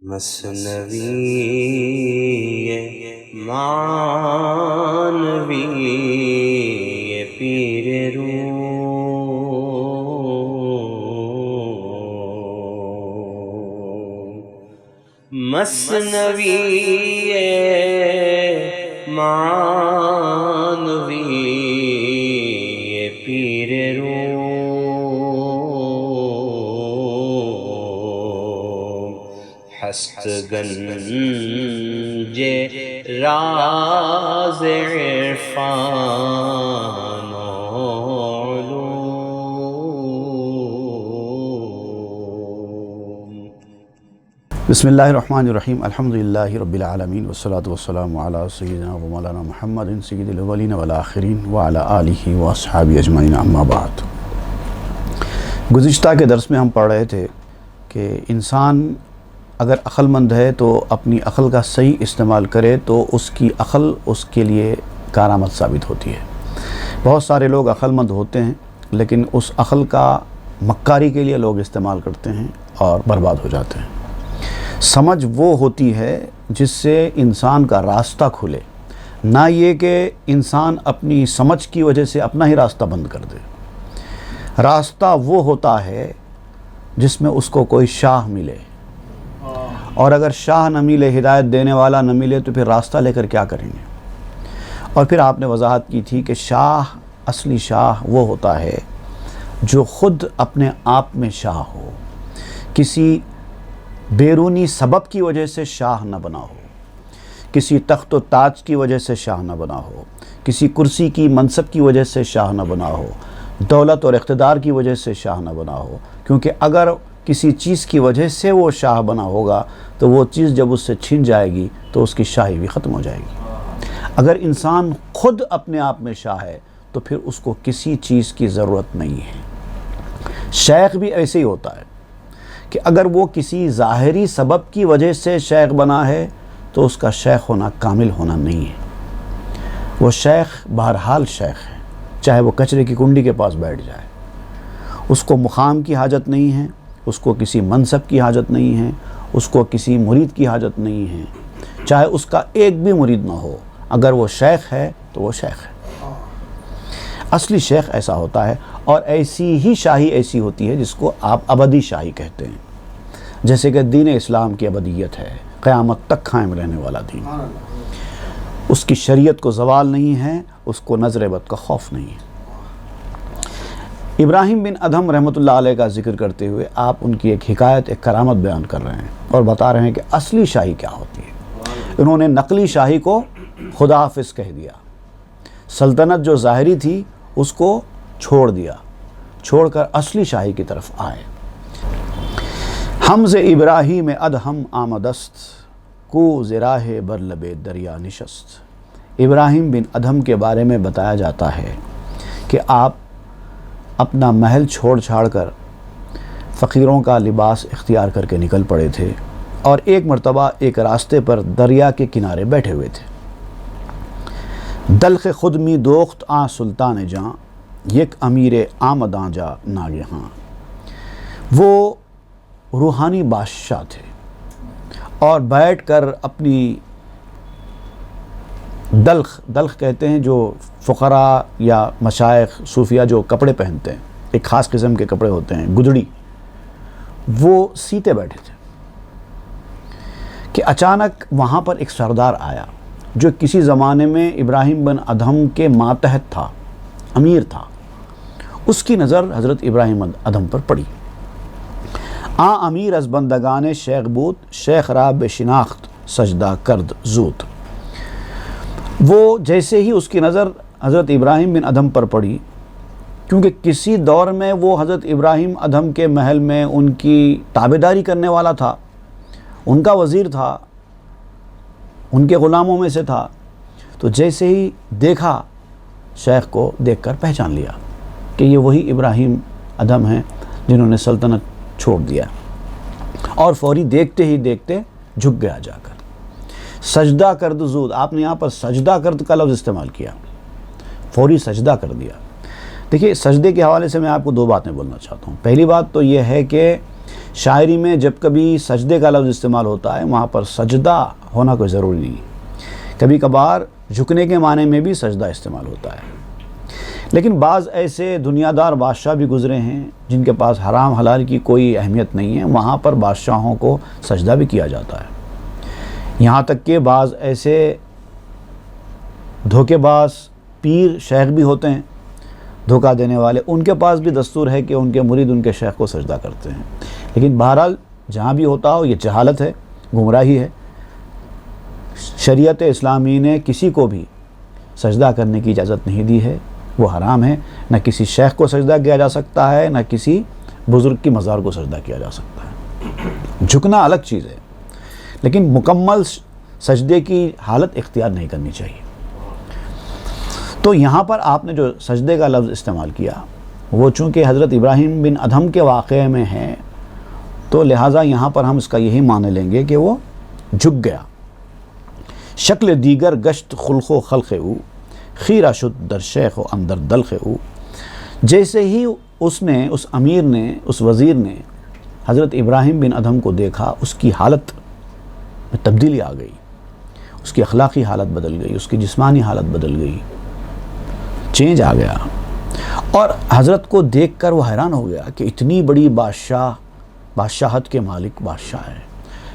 مثنوی معنوی پیر روم، مثنوی معنوی پیر روم، ہست گنج راز عرفان و علوم۔ بسم اللہ الرحمن الرحیم، الحمدللہ رب العالمین، والصلاة والسلام علی سیدنا و مولانا محمد سید الاولین والآخرین وعلی آلہ واصحابہ اجمعین، اما بعد۔ گزشتہ کے درس میں ہم پڑھ رہے تھے کہ انسان اگر عقل مند ہے تو اپنی عقل کا صحیح استعمال کرے تو اس کی عقل اس کے لیے کارآمد ثابت ہوتی ہے۔ بہت سارے لوگ عقل مند ہوتے ہیں لیکن اس عقل کا مکاری کے لیے لوگ استعمال کرتے ہیں اور برباد ہو جاتے ہیں۔ سمجھ وہ ہوتی ہے جس سے انسان کا راستہ کھلے، نہ یہ کہ انسان اپنی سمجھ کی وجہ سے اپنا ہی راستہ بند کر دے۔ راستہ وہ ہوتا ہے جس میں اس کو کوئی شاہ ملے، اور اگر شاہ نہ ملے، ہدایت دینے والا نہ ملے تو پھر راستہ لے کر کیا کریں گے؟ اور پھر آپ نے وضاحت کی تھی کہ شاہ، اصلی شاہ وہ ہوتا ہے جو خود اپنے آپ میں شاہ ہو، کسی بیرونی سبب کی وجہ سے شاہ نہ بنا ہو، کسی تخت و تاج کی وجہ سے شاہ نہ بنا ہو، کسی کرسی کی منصب کی وجہ سے شاہ نہ بنا ہو، دولت اور اقتدار کی وجہ سے شاہ نہ بنا ہو، کیونکہ اگر کسی چیز کی وجہ سے وہ شاہ بنا ہوگا تو وہ چیز جب اس سے چھن جائے گی تو اس کی شاہی بھی ختم ہو جائے گی۔ اگر انسان خود اپنے آپ میں شاہ ہے تو پھر اس کو کسی چیز کی ضرورت نہیں ہے۔ شیخ بھی ایسے ہی ہوتا ہے کہ اگر وہ کسی ظاہری سبب کی وجہ سے شیخ بنا ہے تو اس کا شیخ ہونا کامل ہونا نہیں ہے۔ وہ شیخ بہرحال شیخ ہے، چاہے وہ کچرے کی کنڈی کے پاس بیٹھ جائے، اس کو مقام کی حاجت نہیں ہے، اس کو کسی منصب کی حاجت نہیں ہے، اس کو کسی مرید کی حاجت نہیں ہے، چاہے اس کا ایک بھی مرید نہ ہو، اگر وہ شیخ ہے تو وہ شیخ ہے۔ اصلی شیخ ایسا ہوتا ہے، اور ایسی ہی شاہی ایسی ہوتی ہے جس کو آپ ابدی شاہی کہتے ہیں، جیسے کہ دین اسلام کی ابدیت ہے، قیامت تک قائم رہنے والا دین، اس کی شریعت کو زوال نہیں ہے، اس کو نظر بد کا خوف نہیں ہے۔ ابراہیم بن ادھم رحمۃ اللہ علیہ کا ذکر کرتے ہوئے آپ ان کی ایک حکایت، ایک کرامت بیان کر رہے ہیں اور بتا رہے ہیں کہ اصلی شاہی کیا ہوتی ہے۔ انہوں نے نقلی شاہی کو خدا حافظ کہہ دیا، سلطنت جو ظاہری تھی اس کو چھوڑ دیا، چھوڑ کر اصلی شاہی کی طرف آئے۔ حمز ابراہیم ادھم آمدست، کو زراہ بر لب دریا نشست۔ ابراہیم بن ادھم کے بارے میں بتایا جاتا ہے کہ آپ اپنا محل چھوڑ چھاڑ کر فقیروں کا لباس اختیار کر کے نکل پڑے تھے، اور ایک مرتبہ ایک راستے پر دریا کے کنارے بیٹھے ہوئے تھے۔ دلخ خود می دوخت آ سلطان جاں، یک امیر آمداں جا ناگہاں۔ وہ روحانی بادشاہ تھے اور بیٹھ کر اپنی دلخ کہتے ہیں جو فقراء یا مشائخ صوفیہ جو کپڑے پہنتے ہیں، ایک خاص قسم کے کپڑے ہوتے ہیں، گدڑی، وہ سیتے بیٹھے تھے کہ اچانک وہاں پر ایک سردار آیا جو کسی زمانے میں ابراہیم بن ادھم کے ماتحت تھا، امیر تھا۔ اس کی نظر حضرت ابراہیم بن ادھم پر پڑی۔ آ امیر از بندگان شیخ بود، شیخ را بے شناخت سجدہ کرد زود۔ وہ جیسے ہی اس کی نظر حضرت ابراہیم بن ادھم پر پڑی، کیونکہ کسی دور میں وہ حضرت ابراہیم ادھم کے محل میں ان کی تابعداری کرنے والا تھا، ان کا وزیر تھا، ان کے غلاموں میں سے تھا، تو جیسے ہی دیکھا شیخ کو دیکھ کر پہچان لیا کہ یہ وہی ابراہیم ادھم ہیں جنہوں نے سلطنت چھوڑ دیا، اور فوری دیکھتے ہی دیکھتے جھک گیا جا کر۔ سجدہ کرد زود، آپ نے یہاں پر سجدہ کرد کا لفظ استعمال کیا، فوری سجدہ کر دیا۔ دیکھیے، سجدے کے حوالے سے میں آپ کو دو باتیں بولنا چاہتا ہوں۔ پہلی بات تو یہ ہے کہ شاعری میں جب کبھی سجدے کا لفظ استعمال ہوتا ہے وہاں پر سجدہ ہونا کوئی ضروری نہیں، کبھی کبھار جھکنے کے معنی میں بھی سجدہ استعمال ہوتا ہے۔ لیکن بعض ایسے دنیا دار بادشاہ بھی گزرے ہیں جن کے پاس حرام حلال کی کوئی اہمیت نہیں ہے، وہاں پر بادشاہوں کو سجدہ بھی کیا جاتا ہے۔ یہاں تک کہ بعض ایسے دھوکے باز پیر شیخ بھی ہوتے ہیں، دھوکہ دینے والے، ان کے پاس بھی دستور ہے کہ ان کے مرید ان کے شیخ کو سجدہ کرتے ہیں۔ لیکن بہرحال جہاں بھی ہوتا ہو یہ جہالت ہے، گمراہی ہے۔ شریعت اسلامی نے کسی کو بھی سجدہ کرنے کی اجازت نہیں دی ہے، وہ حرام ہے۔ نہ کسی شیخ کو سجدہ کیا جا سکتا ہے، نہ کسی بزرگ کی مزار کو سجدہ کیا جا سکتا ہے۔ جھکنا الگ چیز ہے، لیکن مکمل سجدے کی حالت اختیار نہیں کرنی چاہیے۔ تو یہاں پر آپ نے جو سجدے کا لفظ استعمال کیا وہ چونکہ حضرت ابراہیم بن ادھم کے واقعے میں ہے، تو لہٰذا یہاں پر ہم اس کا یہی معنی لیں گے کہ وہ جھک گیا۔ شکل دیگر گشت خلق و خلق او، خیرہ شد در شیخ و اندر دلخ او۔ جیسے ہی اس امیر نے، اس وزیر نے حضرت ابراہیم بن ادھم کو دیکھا، اس کی حالت میں تبدیلی آ گئی، اس کی اخلاقی حالت بدل گئی، اس کی جسمانی حالت بدل گئی، چینج آ گیا۔ اور حضرت کو دیکھ کر وہ حیران ہو گیا کہ اتنی بڑی بادشاہت کے مالک بادشاہ ہے،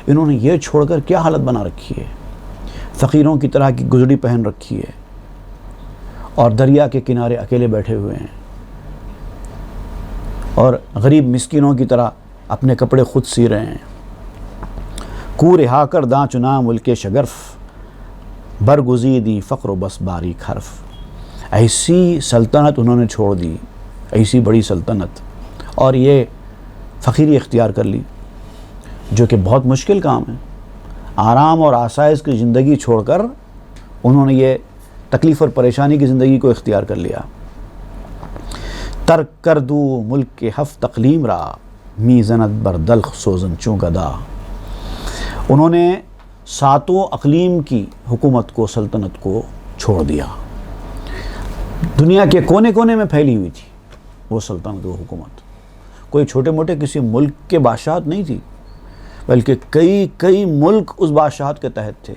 انہوں نے یہ چھوڑ کر کیا حالت بنا رکھی ہے، فقیروں کی طرح کی گزڑی پہن رکھی ہے اور دریا کے کنارے اکیلے بیٹھے ہوئے ہیں، اور غریب مسکینوں کی طرح اپنے کپڑے خود سی رہے ہیں۔ کو رہا کر داں چنا ملک شگرف، برگزیدی فقر و بس باریک حرف۔ ایسی سلطنت انہوں نے چھوڑ دی، ایسی بڑی سلطنت، اور یہ فقیری اختیار کر لی، جو کہ بہت مشکل کام ہے۔ آرام اور آسائش کی زندگی چھوڑ کر انہوں نے یہ تکلیف اور پریشانی کی زندگی کو اختیار کر لیا۔ ترک کر دو ملک کے ہفت اقلیم را، می زند بر دلخ سوزن چوں گدا۔ انہوں نے 7 اقلیم کی حکومت کو، سلطنت کو چھوڑ دیا۔ دنیا کے کونے کونے میں پھیلی ہوئی تھی وہ سلطنت، وہ حکومت، کوئی چھوٹے موٹے کسی ملک کے بادشاہت نہیں تھی، بلکہ کئی ملک اس بادشاہت کے تحت تھے،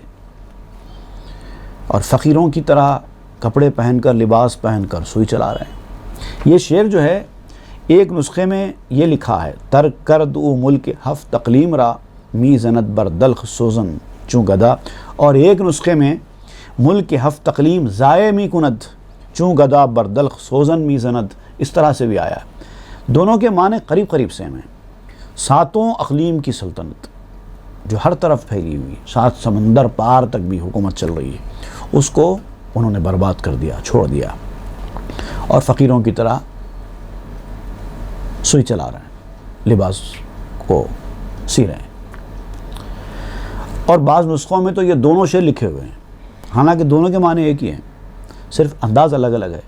اور فقیروں کی طرح کپڑے پہن کر، لباس پہن کر سوئی چلا رہے ہیں۔ یہ شعر جو ہے ایک نسخے میں یہ لکھا ہے، ترک کرد او ملک ہفت اقلیم را، می زند بر دلخ سوزن چوں گدا، اور ایک نسخے میں ملک ہفت اقلیم ضائع می کند چوں گدا بر دلخ سوزن می زند، اس طرح سے بھی آیا ہے۔ دونوں کے معنی قریب قریب سیم ہیں۔ 7 اقلیم کی سلطنت جو ہر طرف پھیلی ہوئی، 7 سمندر پار تک بھی حکومت چل رہی ہے، اس کو انہوں نے برباد کر دیا، چھوڑ دیا، اور فقیروں کی طرح سوئی چلا رہے ہیں، لباس کو سی رہے ہیں۔ اور بعض نسخوں میں تو یہ دونوں شعر لکھے ہوئے ہیں، حالانکہ دونوں کے معنی ایک ہی ہیں، صرف انداز الگ الگ ہے۔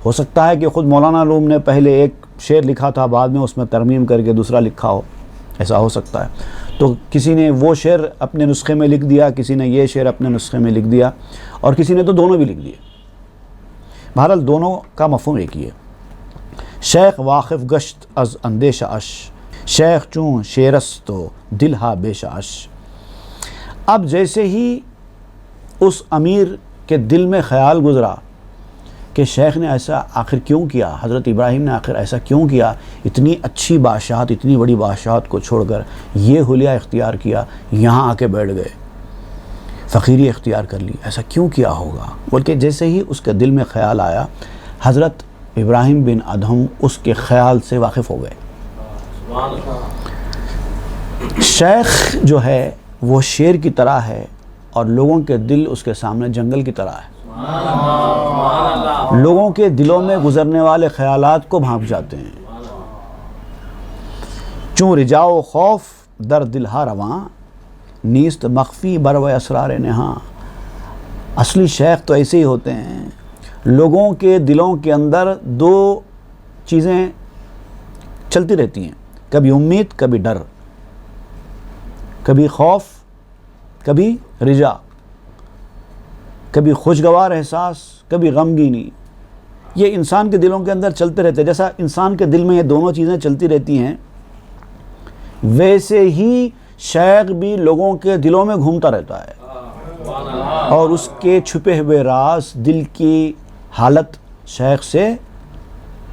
ہو سکتا ہے کہ خود مولانا روم نے پہلے ایک شعر لکھا تھا، بعد میں اس میں ترمیم کر کے دوسرا لکھا ہو، ایسا ہو سکتا ہے۔ تو کسی نے وہ شعر اپنے نسخے میں لکھ دیا، کسی نے یہ شعر اپنے نسخے میں لکھ دیا، اور کسی نے تو دونوں بھی لکھ دیے۔ بہرحال دونوں کا مفہوم ایک ہی ہے۔ شیخ واقف گشت از اندیش اش، شیخ چون شیرست تو دل ہا بیش اش۔ اب جیسے ہی اس امیر کے دل میں خیال گزرا کہ شیخ نے ایسا آخر کیوں کیا، حضرت ابراہیم نے آخر ایسا کیوں کیا، اتنی اچھی بادشاہت، اتنی بڑی بادشاہت کو چھوڑ کر یہ حلیہ اختیار کیا، یہاں آ کے بیٹھ گئے، فقیری اختیار کر لی، ایسا کیوں کیا ہوگا؟ بلکہ جیسے ہی اس کے دل میں خیال آیا، حضرت ابراہیم بن ادھم اس کے خیال سے واقف ہو گئے۔ شیخ جو ہے وہ شیر کی طرح ہے، اور لوگوں کے دل اس کے سامنے جنگل کی طرح ہے۔ لوگوں کے دلوں میں گزرنے والے خیالات کو بھانپ جاتے ہیں۔ چون رجاؤ خوف در دلہا رواں، نیست مخفی برو اسرار نہاں۔ اصلی شیخ تو ایسے ہی ہوتے ہیں، لوگوں کے دلوں کے اندر 2 چیزیں چلتی رہتی ہیں، کبھی امید، کبھی ڈر، کبھی خوف، کبھی رجا، کبھی خوشگوار احساس، کبھی غمگینی۔ یہ انسان کے دلوں کے اندر چلتے رہتے ہیں۔ جیسا انسان کے دل میں یہ دونوں چیزیں چلتی رہتی ہیں، ویسے ہی شیخ بھی لوگوں کے دلوں میں گھومتا رہتا ہے، اور اس کے چھپے ہوئے راز، دل کی حالت شیخ سے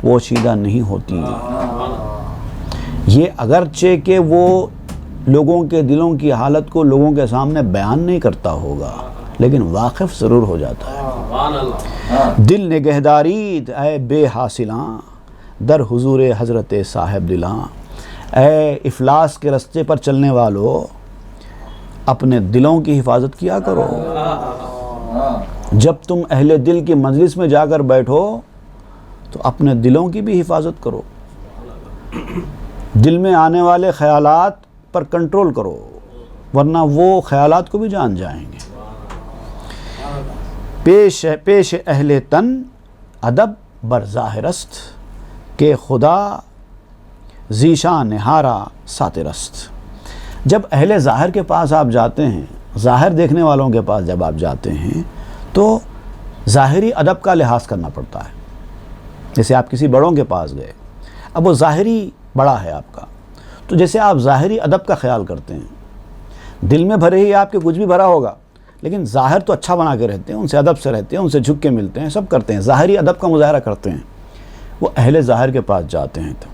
پوشیدہ نہیں ہوتی۔ یہ اگرچہ کہ وہ لوگوں کے دلوں کی حالت کو لوگوں کے سامنے بیان نہیں کرتا ہوگا، لیکن واقف ضرور ہو جاتا ہے۔ دل نگہدارید اے بے حاصلاں، در حضور حضرت صاحب دلاں۔ اے افلاس کے رستے پر چلنے والو، اپنے دلوں کی حفاظت کیا کرو۔ جب تم اہل دل کی مجلس میں جا کر بیٹھو تو اپنے دلوں کی بھی حفاظت کرو۔ دل میں آنے والے خیالات پر کنٹرول کرو، ورنہ وہ خیالات کو بھی جان جائیں گے۔ پیش اہل تن ادب بر ظاہر است، کہ خدا ذیشان ہارا ساتر است۔ جب اہل ظاہر کے پاس آپ جاتے ہیں، ظاہر دیکھنے والوں کے پاس جب آپ جاتے ہیں تو ظاہری ادب کا لحاظ کرنا پڑتا ہے۔ جیسے آپ کسی بڑوں کے پاس گئے، اب وہ ظاہری بڑا ہے آپ کا، تو جیسے آپ ظاہری ادب کا خیال کرتے ہیں، دل میں بھرے ہی آپ کے کچھ بھی بھرا ہوگا، لیکن ظاہر تو اچھا بنا کے رہتے ہیں، ان سے ادب سے رہتے ہیں، ان سے جھک کے ملتے ہیں، سب کرتے ہیں، ظاہری ادب کا مظاہرہ کرتے ہیں۔ وہ اہل ظاہر کے پاس جاتے ہیں تو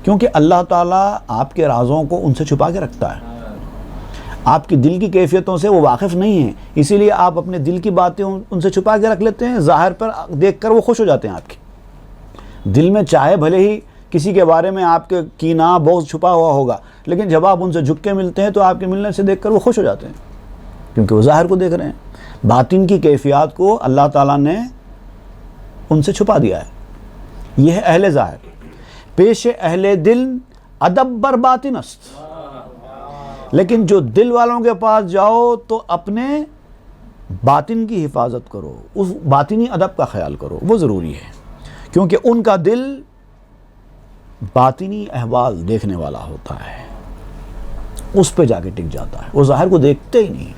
کیونکہ اللہ تعالیٰ آپ کے رازوں کو ان سے چھپا کے رکھتا ہے، آپ کی دل کی کیفیتوں سے وہ واقف نہیں ہیں، اسی لیے آپ اپنے دل کی باتیں ان سے چھپا کے رکھ لیتے ہیں، ظاہر پر دیکھ کر وہ خوش ہو جاتے ہیں آپ کی۔ دل میں چاہے بھلے ہی کسی کے بارے میں آپ کے کینہ بغض چھپا ہوا ہوگا، لیکن جب آپ ان سے جھک کے ملتے ہیں تو آپ کے ملنے سے دیکھ کر وہ خوش ہو جاتے ہیں، کیونکہ وہ ظاہر کو دیکھ رہے ہیں۔ باطن کی کیفیات کو اللہ تعالیٰ نے ان سے چھپا دیا ہے۔ یہ ہے اہل ظاہر۔ پیش اہل دل ادب بر باطن است، لیکن جو دل والوں کے پاس جاؤ تو اپنے باطن کی حفاظت کرو، اس باطنی ادب کا خیال کرو، وہ ضروری ہے، کیونکہ ان کا دل باطنی احوال دیکھنے والا ہوتا ہے، اس پہ جا کے ٹک جاتا ہے، وہ ظاہر کو دیکھتے ہی نہیں۔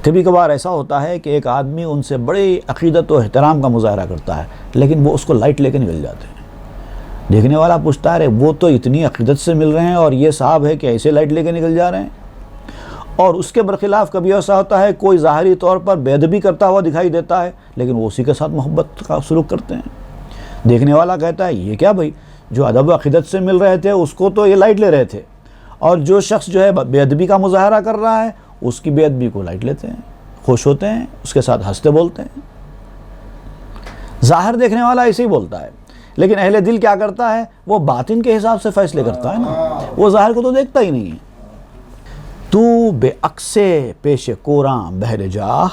کبھی کبھار ایسا ہوتا ہے کہ ایک آدمی ان سے بڑے عقیدت و احترام کا مظاہرہ کرتا ہے، لیکن وہ اس کو لائٹ لے کے نکل جاتے ہیں۔ دیکھنے والا پوچھتا ہے وہ تو اتنی عقیدت سے مل رہے ہیں اور یہ صاحب ہے کہ ایسے لائٹ لے کے نکل جا رہے ہیں۔ اور اس کے برخلاف کبھی ایسا ہوتا ہے کوئی ظاہری طور پر بے ادبی کرتا ہوا دکھائی دیتا ہے، لیکن وہ اسی کے ساتھ محبت کا سلوک کرتے ہیں۔ دیکھنے والا کہتا ہے یہ کیا بھائی، جو ادب و عقیدت سے مل رہے تھے اس کو تو یہ لائٹ لے رہے تھے، اور جو شخص جو ہے بے ادبی کا مظاہرہ کر رہا ہے اس کی بے ادبی کو لائٹ لیتے ہیں، خوش ہوتے ہیں، اس کے ساتھ ہنستے بولتے ہیں۔ ظاہر دیکھنے والا ایسے ہی بولتا ہے، لیکن اہل دل کیا کرتا ہے، وہ باطن کے حساب سے فیصلے کرتا ہے نا، وہ ظاہر کو تو دیکھتا ہی نہیں ہے۔ تو بے عکسے پیش کوراں بہر جاہ،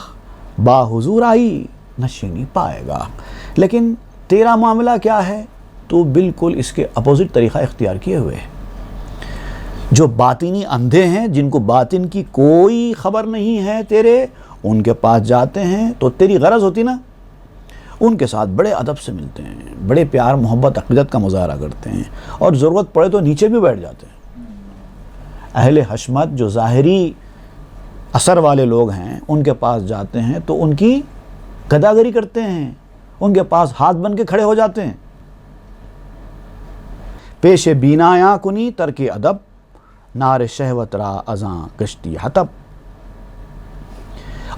با حضور آئی نشینی پائے گا۔ لیکن تیرا معاملہ کیا ہے، تو بالکل اس کے اپوزٹ طریقہ اختیار کیے ہوئے ہے۔ جو باطنی اندھے ہیں، جن کو باطن کی کوئی خبر نہیں ہے تیرے، ان کے پاس جاتے ہیں تو تیری غرض ہوتی نا، ان کے ساتھ بڑے ادب سے ملتے ہیں، بڑے پیار محبت عقیدت کا مظاہرہ کرتے ہیں، اور ضرورت پڑے تو نیچے بھی بیٹھ جاتے ہیں۔ اہل حشمت جو ظاہری اثر والے لوگ ہیں، ان کے پاس جاتے ہیں تو ان کی گداگری کرتے ہیں، ان کے پاس ہاتھ بن کے کھڑے ہو جاتے ہیں۔ پیش بینایاں کنی ترک ادب، نار شہوت را ازاں کشتی حطب۔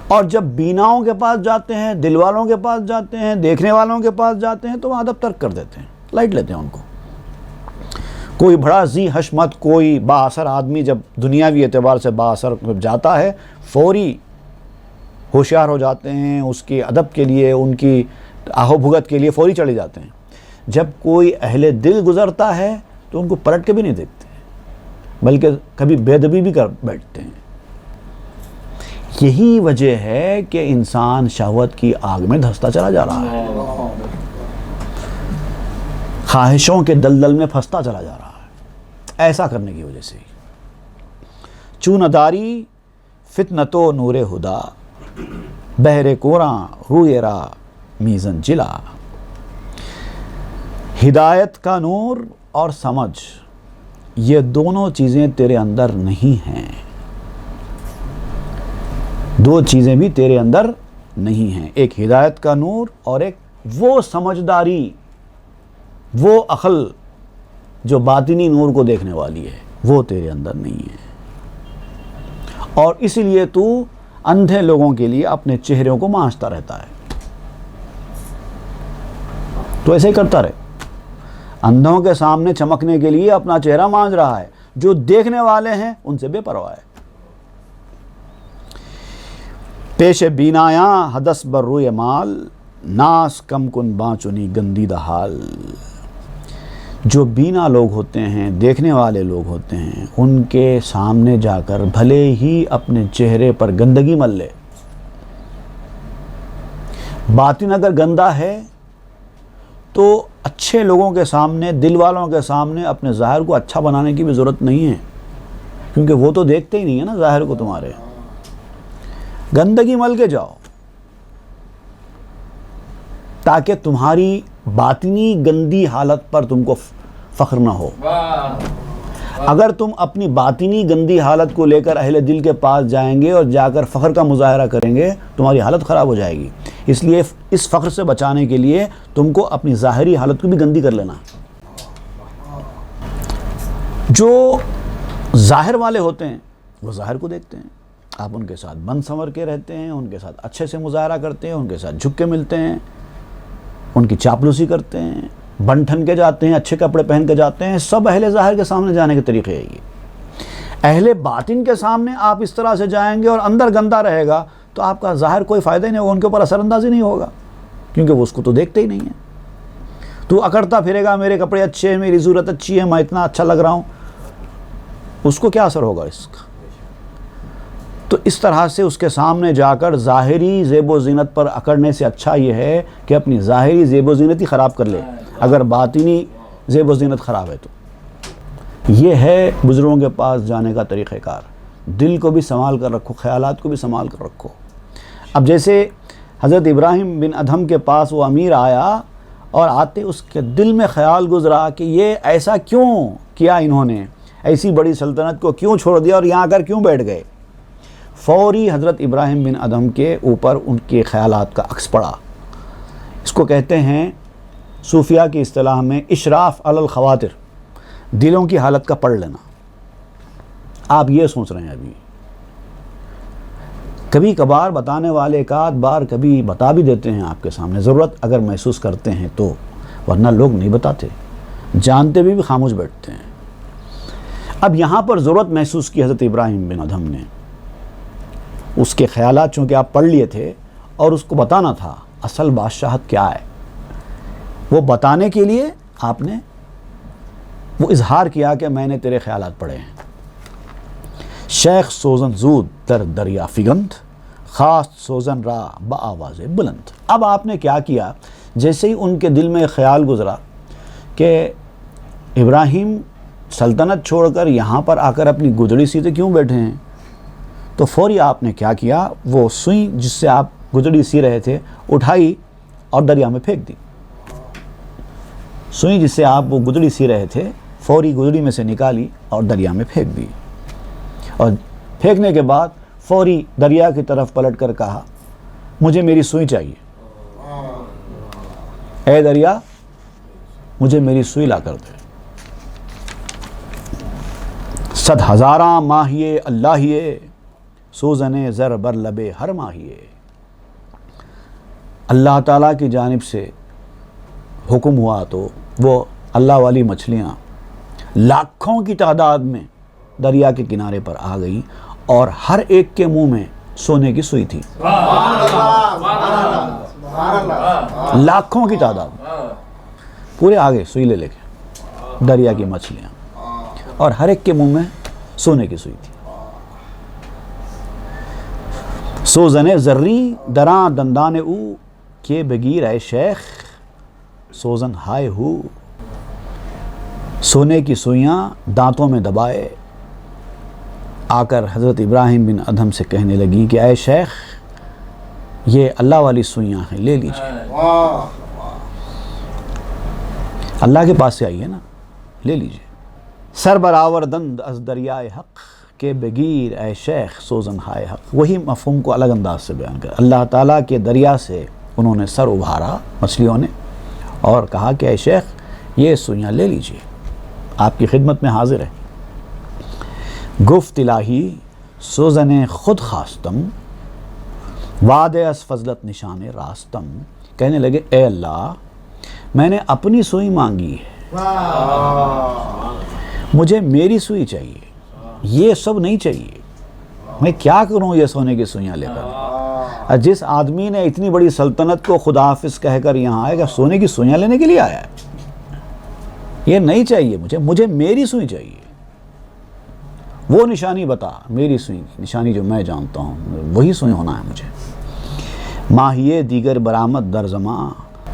اور جب بیناؤں کے پاس جاتے ہیں، دل والوں کے پاس جاتے ہیں، دیکھنے والوں کے پاس جاتے ہیں تو وہ ادب ترک کر دیتے ہیں، لائٹ لیتے ہیں ان کو۔ کوئی بڑا ذی حشمت، کوئی با اثر آدمی جب دنیاوی اعتبار سے با اثر جاتا ہے، فوری ہوشیار ہو جاتے ہیں، اس کے ادب کے لیے، ان کی آہو بھگت کے لیے فوری چلے جاتے ہیں۔ جب کوئی اہل دل گزرتا ہے تو ان کو پلٹ کے بھی نہیں دیکھتے، بلکہ کبھی بے ادبی بھی کر بیٹھتے ہیں۔ یہی وجہ ہے کہ انسان شہوت کی آگ میں دھستا چلا جا رہا ہے، خواہشوں کے دلدل میں پھنستا چلا جا رہا ہے، ایسا کرنے کی وجہ سے۔ چون داری فتنتو نور ہدا، بہر کوراں روئے را میزن جلا۔ ہدایت کا نور اور سمجھ، یہ دونوں چیزیں تیرے اندر نہیں ہیں، دو چیزیں بھی تیرے اندر نہیں ہیں، ایک ہدایت کا نور اور ایک وہ سمجھداری، وہ عقل جو باطنی نور کو دیکھنے والی ہے۔ وہ تیرے اندر نہیں ہے، اور اسی لیے تو اندھے لوگوں کے لیے اپنے چہروں کو مانچتا رہتا ہے۔ تو ایسے ہی کرتا رہے، اندھوں کے سامنے چمکنے کے لیے اپنا چہرہ مانچ رہا ہے، جو دیکھنے والے ہیں ان سے بے پرواہ ہے۔ پیش بینایاں حدث بر روی مال، ناس کم کن بانچنی گندیدہ حال۔ جو بینا لوگ ہوتے ہیں، دیکھنے والے لوگ ہوتے ہیں، ان کے سامنے جا کر بھلے ہی اپنے چہرے پر گندگی مل لے، باطن اگر گندا ہے تو اچھے لوگوں کے سامنے، دل والوں کے سامنے اپنے ظاہر کو اچھا بنانے کی بھی ضرورت نہیں ہے، کیونکہ وہ تو دیکھتے ہی نہیں ہے نا ظاہر کو تمہارے۔ گندگی مل کے جاؤ تاکہ تمہاری باطنی گندی حالت پر تم کو فخر نہ ہو۔ اگر تم اپنی باطنی گندی حالت کو لے کر اہل دل کے پاس جائیں گے اور جا کر فخر کا مظاہرہ کریں گے، تمہاری حالت خراب ہو جائے گی۔ اس لیے اس فخر سے بچانے کے لیے تم کو اپنی ظاہری حالت کو بھی گندی کر لینا۔ جو ظاہر والے ہوتے ہیں وہ ظاہر کو دیکھتے ہیں، آپ ان کے ساتھ بن سنور کے رہتے ہیں، ان کے ساتھ اچھے سے مظاہرہ کرتے ہیں، ان کے ساتھ جھک کے ملتے ہیں، ان کی چاپلوسی کرتے ہیں، بن ٹھن کے جاتے ہیں، اچھے کپڑے پہن کے جاتے ہیں۔ سب اہل ظاہر کے سامنے جانے کے طریقے ہے یہ۔ اہل باطن کے سامنے آپ اس طرح سے جائیں گے اور اندر گندا رہے گا تو آپ کا ظاہر کوئی فائدہ ہی نہیں ہوگا، ان کے اوپر اثر اندازی نہیں ہوگا، کیونکہ وہ اس کو تو دیکھتے ہی نہیں ہیں۔ تو اکڑتا پھرے گا میرے کپڑے اچھے ہیں، میری صورت اچھی ہے، میں اتنا اچھا لگ رہا ہوں، اس کو کیا اثر ہوگا اس کا؟ تو اس طرح سے اس کے سامنے جا کر ظاہری زیب و زینت پر اکڑنے سے اچھا یہ ہے کہ اپنی ظاہری زیب و زینت ہی خراب کر لے، اگر باطنی زیب و زینت خراب ہے تو۔ یہ ہے بزرگوں کے پاس جانے کا طریقہ کار۔ دل کو بھی سنبھال کر رکھو، خیالات کو بھی سنبھال کر رکھو۔ اب جیسے حضرت ابراہیم بن ادھم کے پاس وہ امیر آیا اور آتے اس کے دل میں خیال گزرا کہ یہ ایسا کیوں کیا، انہوں نے ایسی بڑی سلطنت کو کیوں چھوڑ دیا اور یہاں آ کر کیوں بیٹھ گئے۔ فوری حضرت ابراہیم بن ادھم کے اوپر ان کے خیالات کا عکس پڑا۔ اس کو کہتے ہیں صوفیہ کی اصطلاح میں اشراف علی الخواطر، دلوں کی حالت کا پڑھ لینا۔ آپ یہ سوچ رہے ہیں ابھی، کبھی کبھار بتانے والے ایک آدھ بار کبھی بتا بھی دیتے ہیں آپ کے سامنے، ضرورت اگر محسوس کرتے ہیں تو، ورنہ لوگ نہیں بتاتے، جانتے بھی خاموش بیٹھتے ہیں۔ اب یہاں پر ضرورت محسوس کی حضرت ابراہیم بن ادھم نے، اس کے خیالات چونکہ آپ پڑھ لیے تھے اور اس کو بتانا تھا اصل بادشاہت کیا ہے، وہ بتانے کے لیے آپ نے وہ اظہار کیا کہ میں نے تیرے خیالات پڑھے ہیں۔ شیخ سوزن زود در دریا فگند، خاص سوزن را بآواز بلند۔ اب آپ نے کیا کیا، جیسے ہی ان کے دل میں خیال گزرا کہ ابراہیم سلطنت چھوڑ کر یہاں پر آ کر اپنی گدڑی سیتے کیوں بیٹھے ہیں، تو فوری آپ نے کیا کیا، وہ سوئی جس سے آپ گدڑی سی رہے تھے اٹھائی اور دریا میں پھینک دی۔ سوئی جس سے آپ وہ گدڑی سی رہے تھے فوری گدڑی میں سے نکالی اور دریا میں پھینک دی، اور پھینکنے کے بعد فوری دریا کی طرف پلٹ کر کہا مجھے میری سوئی چاہیے، اے دریا مجھے میری سوئی لا کر دے۔ صد ہزاراں ماہیے اللہیے، سوزنے زر بر لبے ہر ماہیے۔ اللہ تعالیٰ کی جانب سے حکم ہوا تو وہ اللہ والی مچھلیاں لاکھوں کی تعداد میں دریا کے کنارے پر آ گئی اور ہر ایک کے منہ میں سونے کی سوئی تھی، لاکھوں کی تعداد، پورے آگے سوئی لے لے کے دریا کی مچھلیاں، اور ہر ایک کے منہ میں سونے کی سوئی تھی۔ سوزن زری دراں دندان او، کے بگیر اے شیخ سوزن ہائے ہو۔ سونے کی سوئیاں دانتوں میں دبائے آ کر حضرت ابراہیم بن ادھم سے کہنے لگی کہ اے شیخ یہ اللہ والی سوئیاں ہیں، لے لیجئے، اللہ کے پاس سے آئی ہے نا، لے لیجئے۔ سر برآور دند از دریائے حق، کے بگیر اے شیخ سوزن ہائے حق۔ وہی مفہوم کو الگ انداز سے بیان کر، اللہ تعالیٰ کے دریا سے انہوں نے سر ابھارا مچھلیوں نے اور کہا کہ اے شیخ یہ سوئیاں لے لیجئے، آپ کی خدمت میں حاضر ہے۔ گفت الہی سوزن خود خواستم وعدے از فضلت نشان راستم. کہنے لگے اے اللہ میں نے اپنی سوئی مانگی ہے، مجھے میری سوئی چاہیے، یہ سب نہیں چاہیے. میں کیا کروں یہ سونے کی سوئیاں لے کر؟ جس آدمی نے اتنی بڑی سلطنت کو خدا حافظ کہہ کر یہاں آئے گا سونے کی سوئیاں لینے کے لیے آیا ہے. یہ نہیں چاہیے مجھے میری سوئی چاہیے. وہ نشانی بتا، میری سوئی نشانی جو میں جانتا ہوں وہی سوئی ہونا ہے مجھے. ماہیے دیگر برآمد در زماں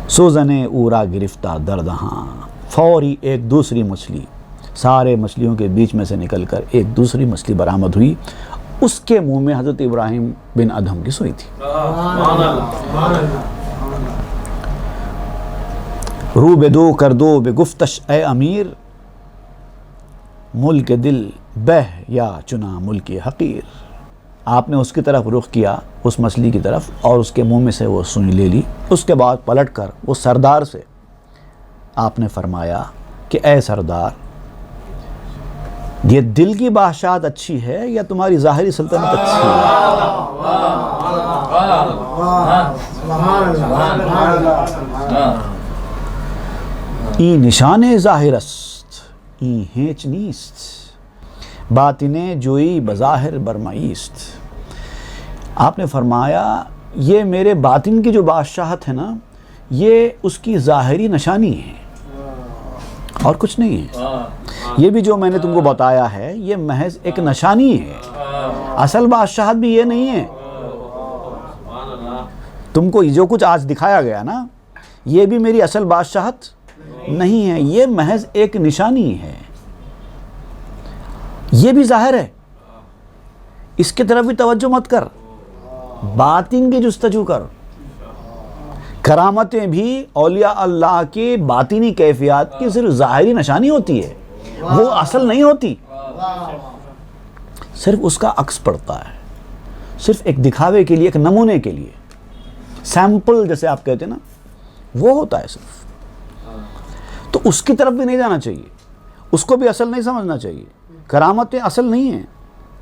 سوزنے اورا گرفتہ دردہاں. فوری ایک دوسری مچھلی سارے مچھلیوں کے بیچ میں سے نکل کر ایک دوسری مچھلی برآمد ہوئی. اس کے منہ میں حضرت ابراہیم بن ادہم کی سوئی تھی. رو بدو کر دو بے گفتش اے امیر، ملک دل بہ یا چنا ملک حقیر. آپ نے اس کی طرف رخ کیا، اس مچھلی کی طرف، اور اس کے منہ میں سے وہ سوئی لے لی. اس کے بعد پلٹ کر وہ سردار سے آپ نے فرمایا کہ اے سردار، یہ دل کی بادشاہت اچھی ہے یا تمہاری ظاہری سلطنت اچھی ہے؟ ای نشان ظاہر است ای ہیچ نیست، باطن جوئی بظاہر برمائیست. آپ نے فرمایا یہ میرے باطن کی جو بادشاہت ہے نا، یہ اس کی ظاہری نشانی ہے اور کچھ نہیں ہے. یہ بھی جو میں نے تم کو بتایا ہے یہ محض ایک نشانی ہے، اصل بادشاہت بھی یہ نہیں ہے. تم کو جو کچھ آج دکھایا گیا نا یہ بھی میری اصل بادشاہت نہیں ہے، یہ محض ایک نشانی ہے. یہ بھی ظاہر ہے، اس کی طرف بھی توجہ مت کر، باطن کی جستجو کر. کرامتیں بھی اولیاء اللہ کے باطنی کیفیات کی صرف ظاہری نشانی ہوتی ہے، وہ اصل نہیں ہوتی. صرف اس کا عکس پڑتا ہے، صرف ایک دکھاوے کے لیے، ایک نمونے کے لیے، سیمپل جیسے آپ کہتے ہیں نا، وہ ہوتا ہے صرف. تو اس کی طرف بھی نہیں جانا چاہیے، اس کو بھی اصل نہیں سمجھنا چاہیے. کرامتیں اصل نہیں ہیں،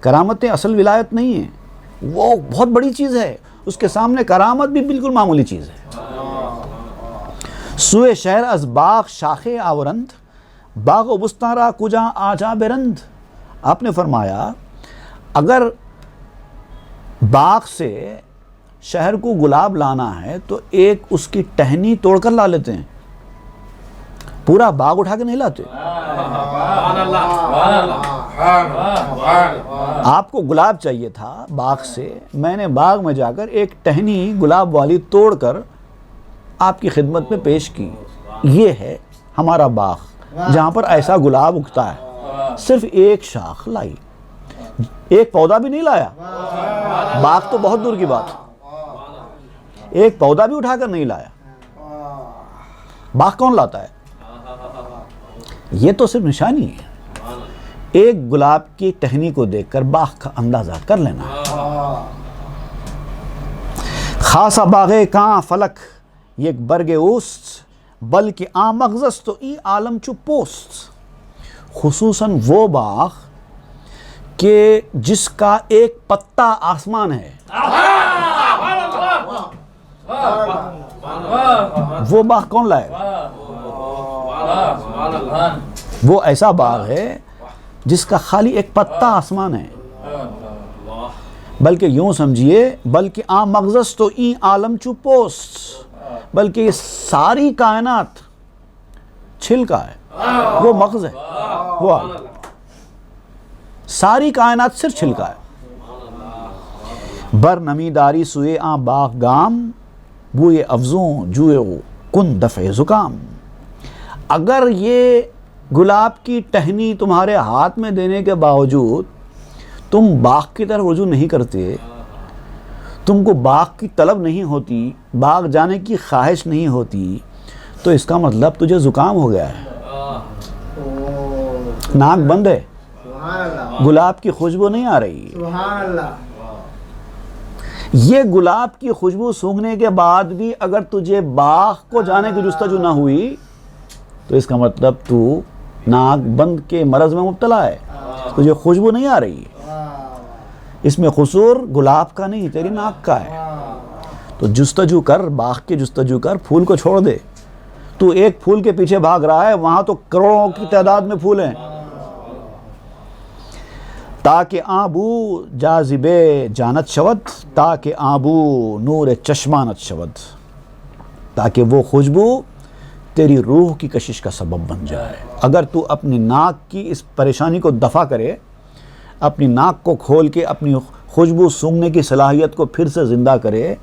کرامتیں اصل ولایت نہیں ہیں، وہ بہت بڑی چیز ہے. اس کے سامنے کرامت بھی بالکل معمولی چیز ہے. سوئے شہر از باغ شاخ آورند باغ و بستان را کجا آجا برند. آپ نے فرمایا اگر باغ سے شہر کو گلاب لانا ہے تو ایک اس کی ٹہنی توڑ کر لا لیتے ہیں، پورا باغ اٹھا کے نہیں لاتے. آپ کو گلاب چاہیے تھا باغ سے، میں نے باغ میں جا کر ایک ٹہنی گلاب والی توڑ کر آپ کی خدمت میں پیش کی. یہ ہے ہمارا باغ جہاں پر ایسا گلاب اگتا ہے. صرف ایک شاخ لائی، ایک پودا بھی نہیں لایا. باغ تو بہت دور کی بات، ایک پودا بھی اٹھا کر نہیں لایا. باغ کون لاتا ہے؟ یہ تو صرف نشانی ہے. ایک گلاب کی ٹہنی کو دیکھ کر باغ کا اندازہ کر لینا. خاصا باغے کاں فلک یک برگ اوست بلکہ آمغزست تو ای عالم چو پوست. خصوصاً وہ باغ کہ جس کا ایک پتا آسمان ہے، وہ باغ کون لائے؟ وہ ایسا باغ ہے جس کا خالی ایک پتا آسمان ہے. بلکہ یوں سمجھیے بلکہ آم مغزس تو ای عالم چو پوست، بلکہ یہ ساری کائنات چھلکا ہے، وہ مغز ہے، وہ عالم. ساری کائنات صرف چھلکا ہے. بر نمیداری سوئے آن باغ گام بوئے افزوں جوئے کن دفع زکام. اگر یہ گلاب کی ٹہنی تمہارے ہاتھ میں دینے کے باوجود تم باغ کی طرف رجوع نہیں کرتے، تم کو باغ کی طلب نہیں ہوتی، باغ جانے کی خواہش نہیں ہوتی، تو اس کا مطلب تجھے زکام ہو گیا ہے، ناک بند ہے، گلاب کی خوشبو نہیں آ رہی. یہ گلاب کی خوشبو سونگھنے کے بعد بھی اگر تجھے باغ کو جانے کی جستجو نہ ہوئی تو اس کا مطلب تو ناک بند کے مرض میں مبتلا ہے. تجھے خوشبو نہیں آ رہی ہے، اس میں قصور گلاب کا نہیں، تیری ناک کا ہے۔ تو جستجو کر، باغ کی جستجو کر، پھول کو چھوڑ دے۔ تو ایک پھول کے پیچھے بھاگ رہا ہے، وہاں تو کروڑوں کی تعداد میں پھول ہیں۔ تاکہ آبو جاذب جانت شود، تاکہ آبو نور چشمانت شود، تاکہ وہ خوشبو تیری روح کی کشش کا سبب بن جائے۔ اگر تو اپنی ناک کی اس پریشانی کو دفع کرے، اپنی ناک کو کھول کے اپنی خوشبو سونگھنے کی صلاحیت کو پھر سے زندہ کرے،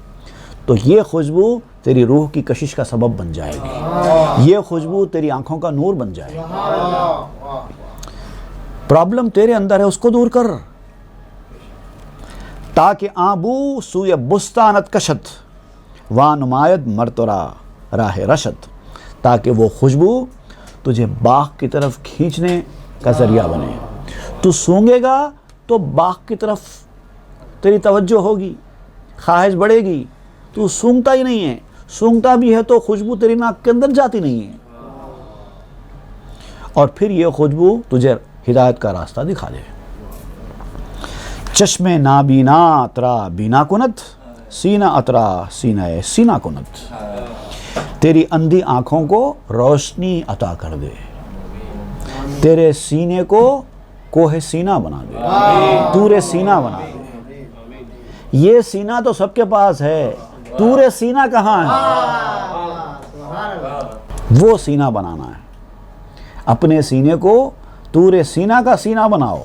تو یہ خوشبو تیری روح کی کشش کا سبب بن جائے گی، یہ خوشبو تیری آنکھوں کا نور بن جائے گی۔ پرابلم تیرے اندر ہے، اس کو دور کر۔ تاکہ آبو سوئے بستانت کشت، وان نماید مرترا راہ رشد، تاکہ وہ خوشبو تجھے باغ کی طرف کھینچنے کا ذریعہ بنے۔ تو سونگے گا تو باغ کی طرف تیری توجہ ہوگی، خواہش بڑھے گی۔ تو سونگتا ہی نہیں ہے، سونگتا بھی ہے تو خوشبو تیری ناک کے اندر جاتی نہیں ہے، اور پھر یہ خوشبو تجھے ہدایت کا راستہ دکھا دے۔ چشم نابینا اترا بینا کنت، سینہ اترا سینہ سینہ کنت، تیری اندھی آنکھوں کو روشنی عطا کر دے، تیرے سینے کو کوہ سینہ بنا دے، تور سینہ بنا دے۔ یہ سینہ تو سب کے پاس ہے، تور سینہ کہاں ہے؟ وہ سینہ بنانا ہے، اپنے سینے کو تور سینہ کا سینہ بناؤ۔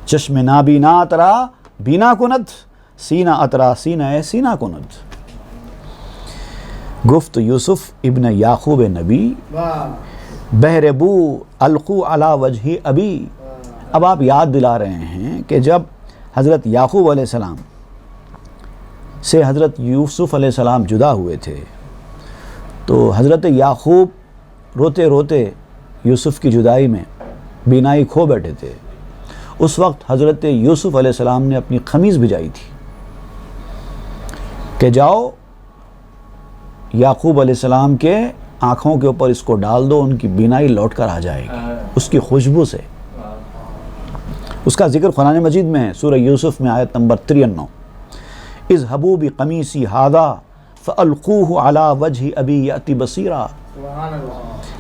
چشم نابینا اترا بینا کنت، سینہ اترا سینہ سینہ کنت۔ گفت یوسف ابن یعقوب نبی، بہر بو القو علی وجہ ابی۔ اب آپ یاد دلا رہے ہیں کہ جب حضرت یعقوب علیہ السلام سے حضرت یوسف علیہ السلام جدا ہوئے تھے، تو حضرت یعقوب روتے روتے یوسف کی جدائی میں بینائی کھو بیٹھے تھے۔ اس وقت حضرت یوسف علیہ السلام نے اپنی قمیض بھجائی تھی کہ جاؤ یعقوب علیہ السلام کے آنکھوں کے اوپر اس کو ڈال دو، ان کی بینائی لوٹ کر آ جائے گی اس کی خوشبو سے۔ اس کا ذکر قرآن مجید میں ہے، سورہ یوسف میں آیت نمبر 93۔ اذهبوا بقمیصی ھذا فالقوہ علی وجہ ابی یأتی بصیرا،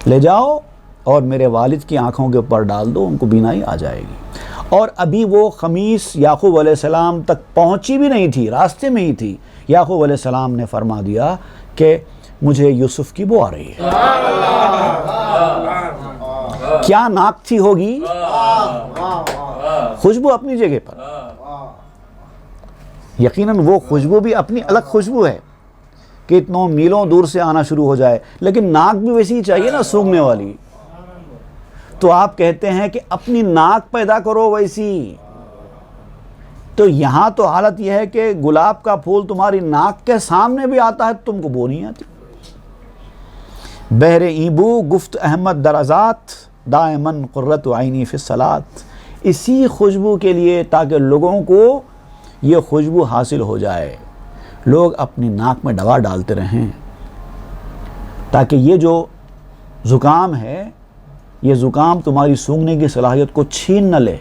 لے جاؤ اور میرے والد کی آنکھوں کے اوپر ڈال دو، ان کو بینائی آ جائے گی۔ اور ابھی وہ قمیص یعقوب علیہ السلام تک پہنچی بھی نہیں تھی، راستے میں ہی تھی، یعقوب علیہ السلام نے فرما دیا کہ مجھے یوسف کی بو آ رہی ہے۔ کیا ناک تھی ہوگی، خوشبو اپنی جگہ پر، یقیناً وہ خوشبو بھی اپنی الگ خوشبو ہے کہ اتنوں میلوں دور سے آنا شروع ہو جائے، لیکن ناک بھی ویسی ہی چاہیے نا سونگھنے والی۔ تو آپ کہتے ہیں کہ اپنی ناک پیدا کرو ویسی۔ تو یہاں تو حالت یہ ہے کہ گلاب کا پھول تمہاری ناک کے سامنے بھی آتا ہے، تم کو بو نہیں آتی۔ بہر ایبو گفت احمد درازات، دائمن قرۃ عینی فی الصلاۃ، اسی خوشبو کے لیے تاکہ لوگوں کو یہ خوشبو حاصل ہو جائے، لوگ اپنی ناک میں دوا ڈالتے رہیں، تاکہ یہ جو زکام ہے، یہ زکام تمہاری سونگھنے کی صلاحیت کو چھین نہ لے۔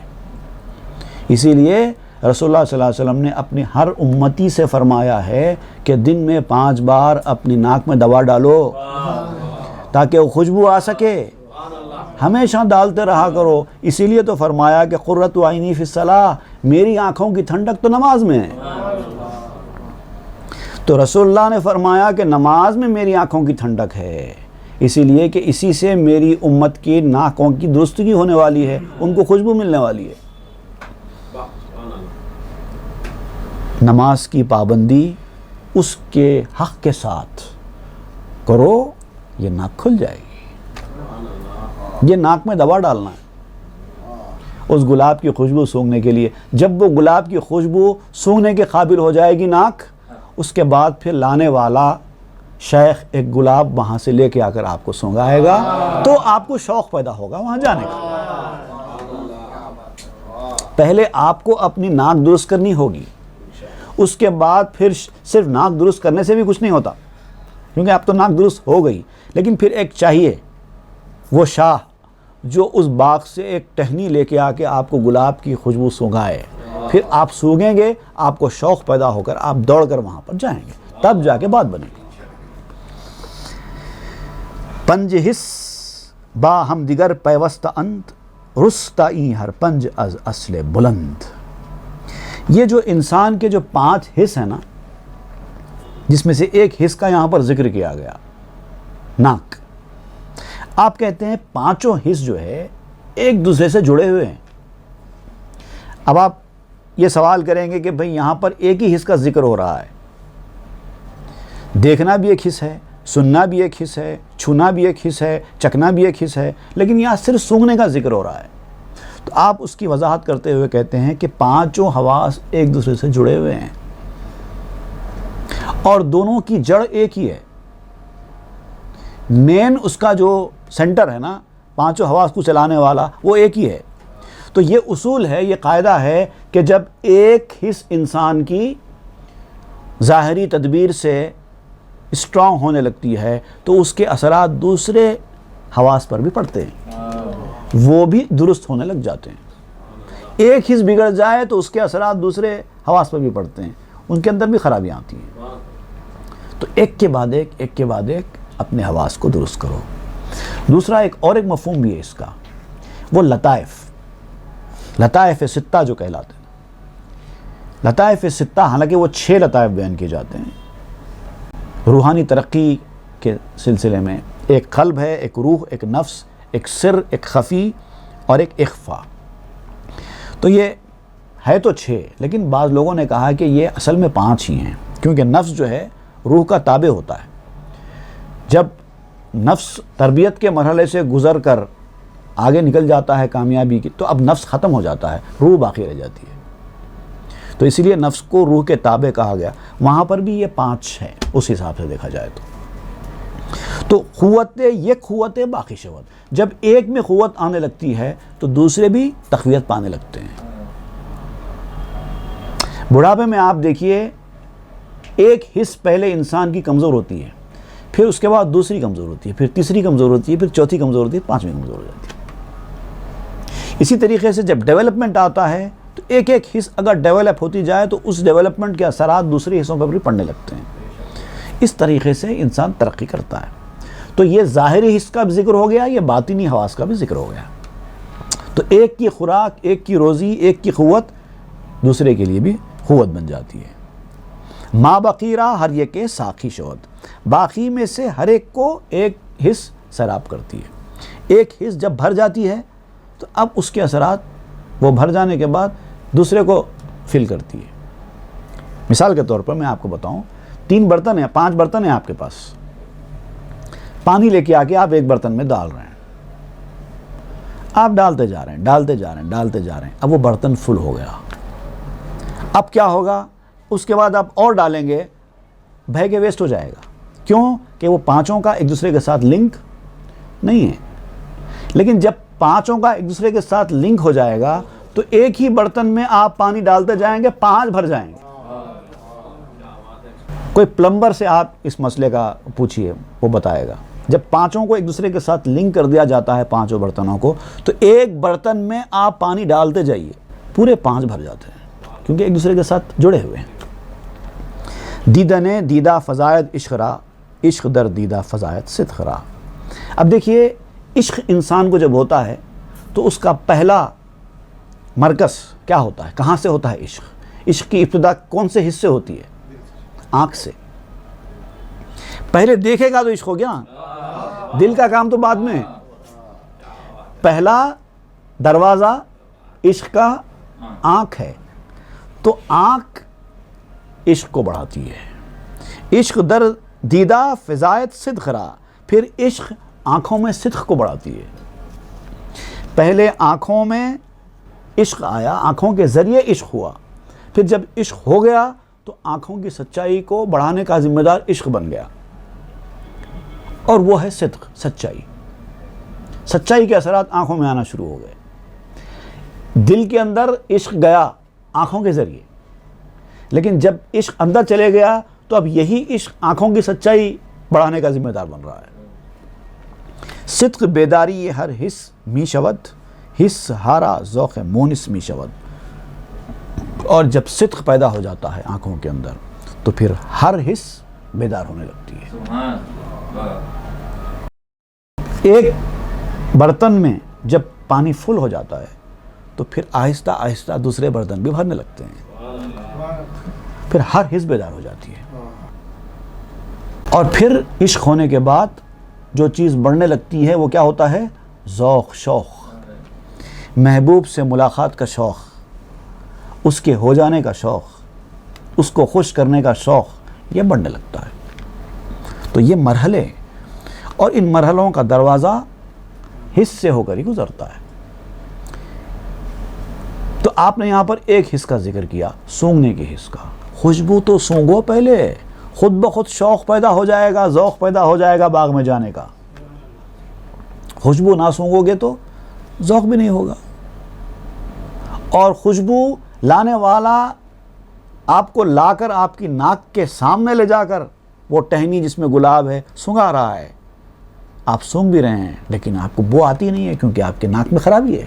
اسی لیے رسول اللہ صلی اللہ علیہ وسلم نے اپنی ہر امتی سے فرمایا ہے کہ دن میں 5 بار اپنی ناک میں دوا ڈالو تاکہ وہ خوشبو آ سکے، ہمیشہ ڈالتے رہا کرو۔ اسی لیے تو فرمایا کہ قرۃ عینی فی الصلاۃ، میری آنکھوں کی ٹھنڈک تو نماز میں ہے۔ تو رسول اللہ نے فرمایا کہ نماز میں میری آنکھوں کی ٹھنڈک ہے، اسی لیے کہ اسی سے میری امت کی ناکوں کی درستگی ہونے والی ہے، ان کو خوشبو ملنے والی ہے۔ نماز کی پابندی اس کے حق کے ساتھ کرو، یہ ناک کھل جائے گی۔ یہ ناک میں دوا ڈالنا ہے اس گلاب کی خوشبو سونگھنے کے لیے۔ جب وہ گلاب کی خوشبو سونگھنے کے قابل ہو جائے گی ناک، اس کے بعد پھر لانے والا شیخ ایک گلاب وہاں سے لے کے آ کر آپ کو سونگھائے گا، تو آپ کو شوق پیدا ہوگا وہاں جانے کا۔ پہلے آپ کو اپنی ناک درست کرنی ہوگی، اس کے بعد پھر صرف ناک درست کرنے سے بھی کچھ نہیں ہوتا، کیونکہ اب تو ناک درست ہو گئی، لیکن پھر ایک چاہیے وہ شاہ، جو اس باغ سے ایک ٹہنی لے کے آ کے آپ کو گلاب کی خوشبو سونگھائے، پھر آپ سونگیں گے، آپ کو شوق پیدا ہو کر آپ دوڑ کر وہاں پر جائیں گے، تب جا کے بات بنے گی۔ پنج حس با ہم دیگر پیوست انت، رستہ این ہر پنج از اصل بلند۔ یہ جو انسان کے جو 5 حص ہیں نا، جس میں سے ایک حص کا یہاں پر ذکر کیا گیا، ناک، آپ کہتے ہیں 5 حص جو ہے ایک دوسرے سے جڑے ہوئے ہیں۔ اب آپ یہ سوال کریں گے کہ بھئی یہاں پر ایک ہی حص کا ذکر ہو رہا ہے، دیکھنا بھی ایک حص ہے، سننا بھی ایک حص ہے، چھونا بھی ایک حص ہے، چکنا بھی ایک حص ہے، لیکن یہاں صرف سونگھنے کا ذکر ہو رہا ہے۔ تو آپ اس کی وضاحت کرتے ہوئے کہتے ہیں کہ 5 حواس ایک دوسرے سے جڑے ہوئے ہیں اور دونوں کی جڑ ایک ہی ہے۔ مین اس کا جو سینٹر ہے نا 5 حواس کو چلانے والا، وہ ایک ہی ہے۔ تو یہ اصول ہے، یہ قاعدہ ہے کہ جب ایک حص انسان کی ظاہری تدبیر سے اسٹرانگ ہونے لگتی ہے تو اس کے اثرات دوسرے حواس پر بھی پڑتے ہیں، وہ بھی درست ہونے لگ جاتے ہیں۔ ایک حص بگڑ جائے تو اس کے اثرات دوسرے حواس پر بھی پڑتے ہیں، ان کے اندر بھی خرابیاں آتی ہیں۔ تو ایک کے بعد ایک اپنے حواس کو درست کرو۔ دوسرا ایک مفہوم بھی ہے اس کا، وہ لطائف 6 جو کہلاتے ہیں۔ لطائف 6، حالانکہ وہ 6 لطائف بیان کیے جاتے ہیں روحانی ترقی کے سلسلے میں۔ ایک قلب ہے، ایک روح، ایک نفس، ایک سر، ایک خفی اور ایک اخفا۔ تو یہ ہے تو 6، لیکن بعض لوگوں نے کہا کہ یہ اصل میں 5 ہی ہیں، کیونکہ نفس جو ہے روح کا تابع ہوتا ہے۔ جب نفس تربیت کے مرحلے سے گزر کر آگے نکل جاتا ہے کامیابی کی، تو اب نفس ختم ہو جاتا ہے، روح باقی رہ جاتی ہے۔ تو اسی لیے نفس کو روح کے تابع کہا گیا۔ وہاں پر بھی یہ 5 ہے اس حساب سے دیکھا جائے تو قوت باقی شوت، جب ایک میں قوت آنے لگتی ہے تو دوسرے بھی تقویت پانے لگتے ہیں۔ بڑھاپے میں آپ دیکھیے ایک حص پہلے انسان کی کمزور ہوتی ہے، پھر اس کے بعد دوسری کمزور ہوتی ہے، پھر تیسری کمزور ہوتی ہے، پھر چوتھی کمزور ہوتی ہے، 5ویں کمزور ہو جاتی ہے۔ اسی طریقے سے جب ڈیولپمنٹ آتا ہے تو ایک حص اگر ڈیولپ ہوتی جائے تو اس ڈیولپمنٹ کے اثرات دوسرے حصوں پر بھی پڑنے لگتے ہیں۔ اس طریقے سے انسان ترقی کرتا ہے۔ تو یہ ظاہری حص کا بھی ذکر ہو گیا، یہ باطنی حواس کا بھی ذکر ہو گیا۔ تو ایک کی خوراک، ایک کی روزی، ایک کی قوت دوسرے کے لیے بھی قوت بن جاتی ہے۔ ما بقیرہ ہر یک کے ساقی شود، باقی میں سے ہر ایک کو ایک حص سیراب کرتی ہے۔ ایک حص جب بھر جاتی ہے تو اب اس کے اثرات وہ بھر جانے کے بعد دوسرے کو فل کرتی ہے۔ مثال کے طور پر میں آپ کو بتاؤں، 3 برتن ہیں، 5 برتن ہیں آپ کے پاس، پانی لے کے آ کے آپ ایک برتن میں ڈال رہے ہیں، آپ ڈالتے جا رہے ہیں، اب وہ برتن فل ہو گیا۔ اب کیا ہوگا؟ اس کے بعد آپ اور ڈالیں گے، بہہ کے ویسٹ ہو جائے گا۔ کیوں؟ کہ وہ 5 کا ایک دوسرے کے ساتھ لنک نہیں ہے۔ لیکن جب 5 کا ایک دوسرے کے ساتھ لنک ہو جائے گا تو ایک ہی برتن میں آپ پانی ڈالتے جائیں گے، 5 بھر جائیں گے۔ کوئی پلمبر سے آپ اس مسئلے کا پوچھئے، وہ بتائے گا۔ جب 5 کو ایک دوسرے کے ساتھ لنک کر دیا جاتا ہے 5 برتنوں کو، تو ایک برتن میں آپ پانی ڈالتے جائیے، پورے 5 بھر جاتے ہیں، کیونکہ ایک دوسرے کے ساتھ جڑے ہوئے ہیں۔ دیدن دیدہ فزایت عشق را، عشق در دیدہ فزایت صدق را۔ اب دیکھیے، عشق انسان کو جب ہوتا ہے تو اس کا پہلا مرکز کیا ہوتا ہے؟ کہاں سے ہوتا ہے عشق؟ عشق کی ابتدا کون سے حصے ہوتی ہے؟ آنکھ سے۔ پہلے دیکھے گا تو عشق ہو گیا، دل کا کام تو بعد میں۔ پہلا دروازہ عشق کا آنکھ ہے، تو آنکھ عشق کو بڑھاتی ہے۔ عشق در دیدہ فزایت صدق را، پھر عشق آنکھوں میں صدق کو بڑھاتی ہے۔ پہلے آنکھوں میں عشق آیا، آنکھوں کے ذریعے عشق ہوا، پھر جب عشق ہو گیا تو آنکھوں کی سچائی کو بڑھانے کا ذمہ دار عشق بن گیا، اور وہ ہے صدق، سچائی۔ سچائی کے اثرات آنکھوں میں آنا شروع ہو گئے۔ دل کے اندر عشق گیا آنکھوں کے ذریعے، لیکن جب عشق اندر چلے گیا تو اب یہی عشق آنکھوں کی سچائی بڑھانے کا ذمہ دار بن رہا ہے۔ صدق بیداری ہر حس می شود، حس ہارا ذوق مونس می شود. اور جب صدق پیدا ہو جاتا ہے آنکھوں کے اندر تو پھر ہر حس بیدار ہونے لگتی ہے. ایک برتن میں جب پانی فل ہو جاتا ہے تو پھر آہستہ آہستہ دوسرے برتن بھی بھرنے لگتے ہیں، پھر ہر حس بیدار ہو جاتی ہے. اور پھر عشق ہونے کے بعد جو چیز بڑھنے لگتی ہے وہ کیا ہوتا ہے؟ ذوق، شوق، محبوب سے ملاقات کا شوق، اس کے ہو جانے کا شوق، اس کو خوش کرنے کا شوق، یہ بڑھنے لگتا ہے. تو یہ مرحلے، اور ان مرحلوں کا دروازہ حس سے ہو کر ہی گزرتا ہے. تو آپ نے یہاں پر ایک حس کا ذکر کیا، سونگھنے کے حس کا. خوشبو تو سونگھو پہلے، خود بخود شوق پیدا ہو جائے گا، ذوق پیدا ہو جائے گا باغ میں جانے کا. خوشبو نہ سونگھو گے تو ذوق بھی نہیں ہوگا. اور خوشبو لانے والا آپ کو لا کر آپ کی ناک کے سامنے لے جا کر وہ ٹہنی جس میں گلاب ہے سنگھا رہا ہے، آپ سونگھ بھی رہے ہیں لیکن آپ کو بو آتی نہیں ہے کیونکہ آپ کے ناک میں خرابی ہے.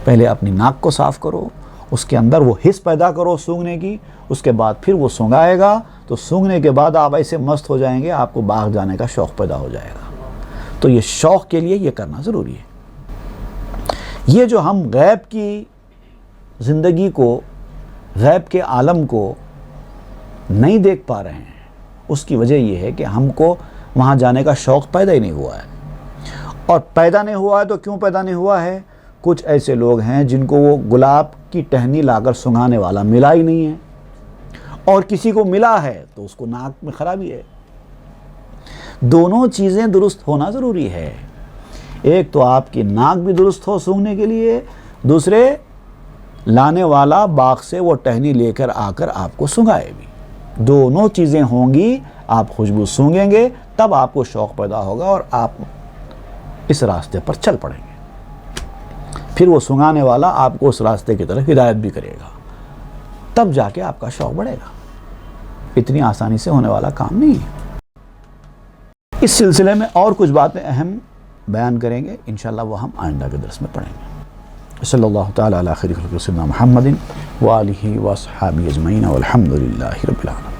پہلے اپنی ناک کو صاف کرو، اس کے اندر وہ حس پیدا کرو سونگھنے کی، اس کے بعد پھر وہ سونگھائے گا تو سونگھنے کے بعد آپ ایسے مست ہو جائیں گے، آپ کو باغ جانے کا شوق پیدا ہو جائے گا. تو یہ شوق کے لیے یہ کرنا ضروری ہے. یہ جو ہم غیب کی زندگی کو، غیب کے عالم کو نہیں دیکھ پا رہے ہیں، اس کی وجہ یہ ہے کہ ہم کو وہاں جانے کا شوق پیدا ہی نہیں ہوا ہے. اور پیدا نہیں ہوا ہے تو کیوں پیدا نہیں ہوا ہے؟ کچھ ایسے لوگ ہیں جن کو وہ گلاب کی ٹہنی لا کر سنگھانے والا ملا ہی نہیں ہے، اور کسی کو ملا ہے تو اس کو ناک میں خرابی ہے. دونوں چیزیں درست ہونا ضروری ہے. ایک تو آپ کی ناک بھی درست ہو سونگھنے کے لیے، دوسرے لانے والا باغ سے وہ ٹہنی لے کر آ کر آپ کو سنگھائے بھی. دونوں چیزیں ہوں گی، آپ خوشبو سونگھیں گے تب آپ کو شوق پیدا ہوگا اور آپ اس راستے پر چل پڑیں گے. پھر وہ سنگھانے والا آپ کو اس راستے کی طرف ہدایت بھی کرے گا، تب جا کے آپ کا شوق بڑھے گا. اتنی آسانی سے ہونے والا کام نہیں ہے. اس سلسلے میں اور کچھ باتیں اہم بیان کریں گے انشاءاللہ، وہ ہم آئندہ کے درس میں پڑھیں گے. صلی اللہ تعالی علی خیر خلق سیدنا محمد وآلہ واصحابہ اجمعین والحمد للہ رب العالمین.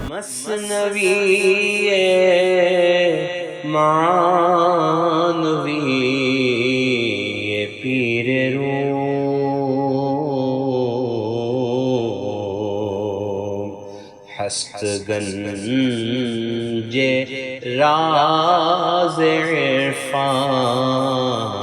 مثنوی معنوی پیر روم، ہست گنج راز عرفان